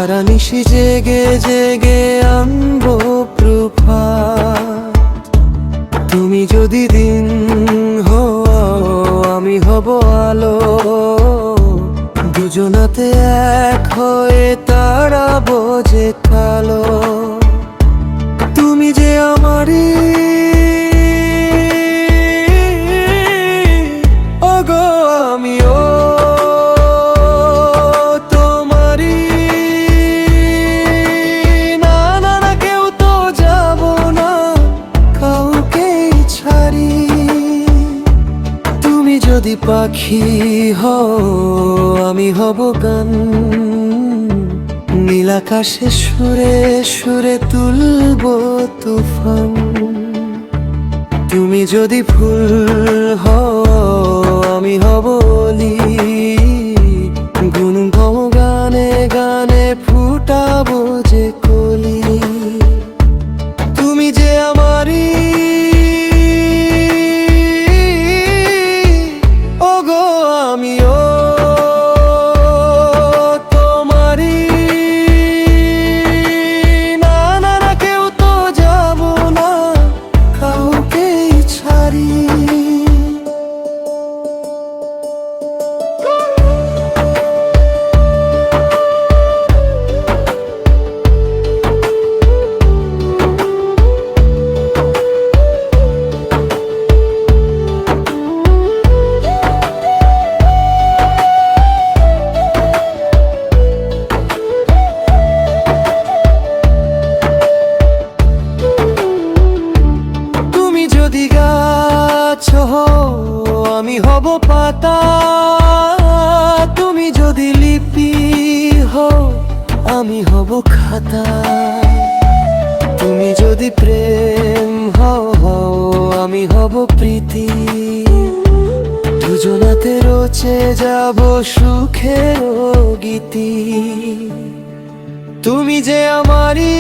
সারা নিশি জেগে জেগে আনবো প্রভাত। তুমি যদি দিন হও আমি হব আলো, দুজনাতে এক হয়ে তাড়াবো যে কালো। তুমি যে আমারই ওগো, আমিও তোমারই। না না না, কেউ তো যাব না কাউকে ছাড়ি। তুমি যদি পাখি হও আমি হব গান, নীল আকাশে সুরে সুরে তুলবো তুফান। তুমি যদি ফুল হও আমি হব অলি, গুনগুন গানে গানে ফুটাবো যে কলি। তুমি যে আমারই ওগো, আমিও তোমারই। না না না, কেউ তো যাব না কাউকে ছাড়ি। যদি গাছ হও আমি হব পাতা, তুমি যদি লিপি হও আমি হব খাতা। তুমি যদি প্রেম হও আমি হব প্রীতি, দুজনাতে রচে যাব সুখের গীতি। তুমি যে আমারই